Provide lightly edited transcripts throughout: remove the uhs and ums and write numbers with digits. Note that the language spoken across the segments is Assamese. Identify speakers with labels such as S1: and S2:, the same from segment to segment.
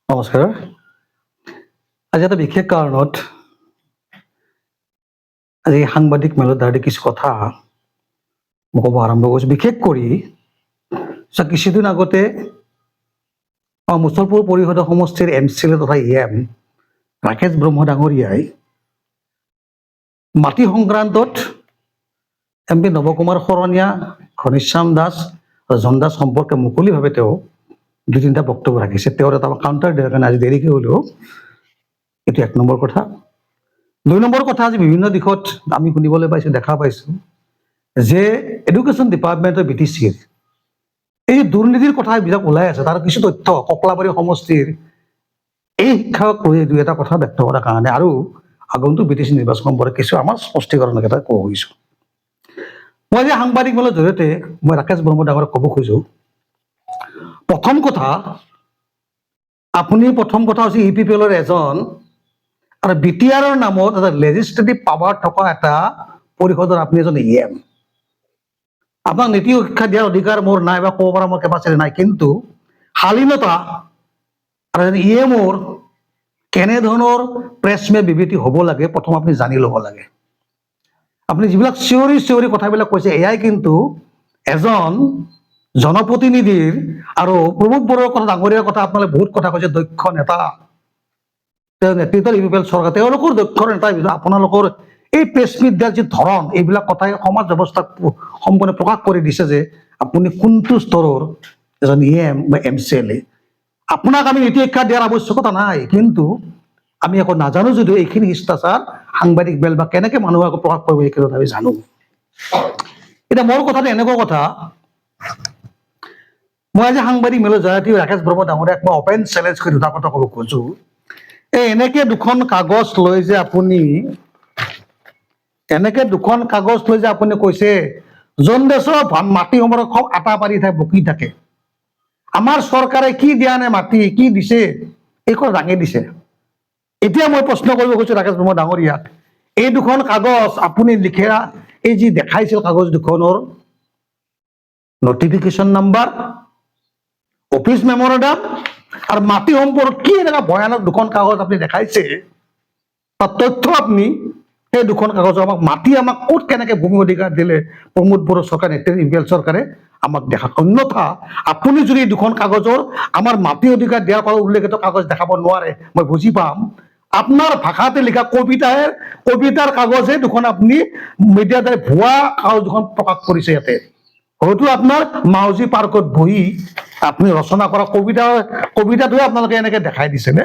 S1: নমস্কাৰ। আজি এটা বিশেষ কাৰণত আজি সাংবাদিক মেলৰ দ্বাৰা কিছু কথা মই ক'ব আৰম্ভ কৰিছোঁ। বিশেষ কৰি কিছুদিন আগতে মুছলপুৰ পৰিষদৰ সমষ্টিৰ MCLA তথা EM ৰাকেশ ব্ৰহ্ম ডাঙৰীয়াই মাটি সংক্ৰান্তত MP নৱকুমাৰ শৰণীয়া, ঘনশ্যাম দাস আৰু জন দাস সম্পৰ্কে মুকলিভাৱে তেওঁ দুই তিনিটা বক্তব্য ৰাখিছে। তেওঁৰ এটা কাউণ্টাৰ দিয়াৰ কাৰণে আজি দেৰিকৈ হ'লেও এইটো এক নম্বৰ কথা। দুই নম্বৰ কথা, আজি বিভিন্ন দিশত আমি শুনিবলৈ পাইছোঁ, দেখা পাইছোঁ যে এডুকেশ্যন ডিপাৰ্টমেণ্টৰ BTCৰ এই দুৰ্নীতিৰ কথা বিলাক ওলাই আছে। তাৰ কিছু তথ্য ককলাবাৰী সমষ্টিৰ এই শিক্ষাক লৈ দুই এটা কথা ব্যক্ত কৰাৰ কাৰণে আৰু আগন্তুক BTC নিৰ্বাচন সম্পৰ্কে কিছু আমাৰ স্পষ্টীকৰণ এটা ক'ব খুজিছোঁ। মই যে সাংবাদিক মেলৰ জৰিয়তে মই ৰাকেশ ব্ৰহ্ম ডাঙৰক ক'ব খোজো, প্ৰথম কথা হৈছে EPPLৰ এজন আৰু BTRৰ নামত এটা লেজিছলেটিভ পাৱাৰ থকা এটা পৰিষদৰ আপুনি এজন EM। আপোনাক নীতি শিক্ষা দিয়াৰ অধিকাৰ মোৰ নাই বা ক'ব পৰা মোৰ কেপাচিটি নাই, কিন্তু শালীনতা আৰু এজন EMৰ কেনেধৰণৰ প্ৰেছ বিবৃতি হ'ব লাগে প্ৰথম আপুনি জানি ল'ব লাগে। আপুনি যিবিলাক চিঞৰি কথাবিলাক কৈছে, এয়াই কিন্তু এজন জনপ্ৰতিনিধিৰ আৰু প্ৰমোদ বড়োৰ কথা, ডাঙৰীয়াৰ কথা আপোনালোকে বহুত কথা কৈছে, দক্ষ নেতা, তেওঁ নেতৃত্বৰ EPPL চৰকাৰ, তেওঁলোকৰ দক্ষ নেতাৰ ভিতৰত আপোনালোকৰ এই প্ৰেছ মিট দিয়াৰ যি ধৰণ, এইবিলাক কথাই সমাজ ব্যৱস্থাক সম্পূৰ্ণ প্ৰকাশ কৰি দিছে যে আপুনি কোনটো স্তৰৰ এজন EM বা MCLA। আপোনাক আমি নীতি শিক্ষা দিয়াৰ আৱশ্যকতা নাই, কিন্তু আমি একো নাজানো যদিও এইখিনি শিষ্টাচাৰ সাংবাদিক মেল বা কেনেকে মানুহক প্ৰকাশ কৰিব এইখিনি আমি জানো। এতিয়া মোৰ কথাটো এনেকুৱা কথা, মই আজি সাংবাদিক মেলৰ জৰিয়তে ৰাকেশ ব্ৰহ্ম ডাঙৰীয়াক মই অপেন চেলেঞ্জ কৰি দুটা কথা ক'ব খোজো। এনেকে দুখন কাগজ লৈ যে আপুনি কৈছে জন দেশৰ মাটি সম্পৰ্কে খুব আটা পাৰি থাকে, বকি থাকে, আমাৰ চৰকাৰে কি দিয়া নাই, মাটি কি দিছে, এই কথা দাঙি দিছে। এতিয়া মই প্ৰশ্ন কৰিব খুজিছো ৰাকেশ ব্ৰহ্ম ডাঙৰীয়াক, এই দুখন কাগজ আপুনি লিখা, এই যি দেখাইছিল কাগজ দুখনৰ নটিফিকেশ্যন নাম্বাৰ, অফিচ মেমৰেণ্ডাম আৰু মাটি সম্পৰ্ক কি এনেকুৱা ভয়ানক দুখন কাগজ আপুনি দেখাইছে, তাৰ তথ্য আপুনি সেই দুখন কাগজ আমাক মাটি আমাক ক'ত কেনেকে ভূমি অধিকাৰ দিলে প্ৰমোদ বড়ো চৰকাৰ নেতৃত্বৰ EPPL চৰকাৰে আমাক দেখাক। অন্যথা আপুনি যদি দুখন কাগজৰ আমাৰ মাটি অধিকাৰ দিয়াৰ কথা উল্লেখিত কাগজ দেখাব নোৱাৰে, মই বুজি পাম আপোনাৰ ভাষাতে লিখা কবিতাৰ কাগজে দুখন আপুনি মিডিয়াৰ দ্বাৰা ভুৱা কাগজ দুখন প্ৰকাশ কৰিছে। ইয়াতে হয়তো আপোনাৰ মাউজী পাৰ্কত বহি আপুনি ৰচনা কৰা কবিতাটোৱে আপোনালোকে এনেকে দেখাই দিছে নে?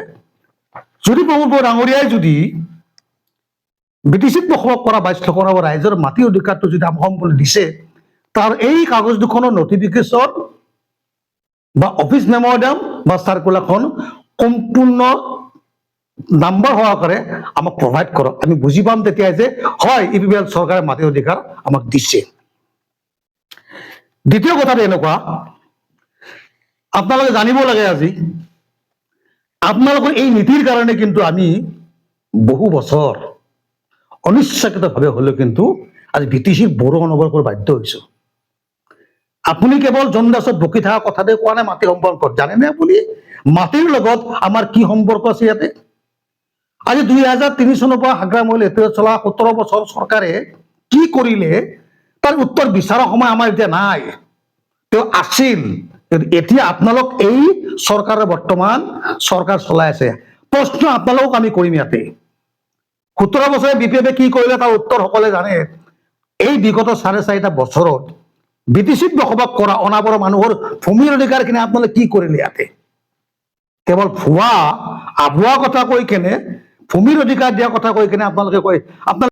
S1: যদি প্ৰমোদ বড়ো ডাঙৰীয়াই যদি BTCত বসবাস কৰা 22 লাখ ৰাইজৰ মাটি অধিকাৰটো যদি সম্পূৰ্ণ দিছে, তাৰ এই কাগজ দুখনৰ নটিফিকেশ্যন বা অফিচ মেমৰেণ্ডাম বা চাৰ্কুলাৰখন সম্পূৰ্ণ নাম্বাৰ সহকাৰে আমাক প্ৰভাইড কৰক। আমি বুজি পাম তেতিয়া যে হয় EPPL চৰকাৰে মাটি অধিকাৰ আমাক দিছে। দ্বিতীয় কথাটো এনেকুৱা, আপোনালোকে জানিব লাগে আজি আপোনালোকৰ এই নীতিৰ কাৰণে কিন্তু আমি বহু বছৰ অনিচ্ছাকৃতভাৱে হ'লেও কিন্তু আজি BTCৰ বড়ো অনুভৱ কৰিব বাধ্য হৈছো। আপুনি কেৱল জন দাসত বকি থকা কথাতে কোৱা নাই মাটি সম্পৰ্কত, জানেনে আপুনি মাটিৰ লগত আমাৰ কি সম্পৰ্ক আছে ইয়াতে? আজি 2003 চনৰ পৰা হাগ্ৰা মহিলা এতিয়ালৈ চলা 17 বছৰ চৰকাৰে কি কৰিলে তাৰ উত্তৰ বিচৰাৰ সময় আমাৰ এতিয়া নাই। তেওঁ আছিল, এতিয়া আপোনালোক এই চৰকাৰে বৰ্তমান চৰকাৰ চলাই আছে। প্ৰশ্ন আপোনালোকক আমি কৰিম ইয়াতে, 17 বছৰে BPFে কি কৰিলে তাৰ উত্তৰ সকলোৱে জানে। এই বিগত 4.5 বছৰত BTCত বসবাস কৰা অনাবৰা মানুহৰ ভূমিৰ অধিকাৰখিনি আপোনালোকে কি কৰিলে? ইয়াতে কেৱল আভুৱা কথা কৈ কেনে, ভূমিৰ অধিকাৰ দিয়া কথা কৈ কেনে আপোনালোকে কয়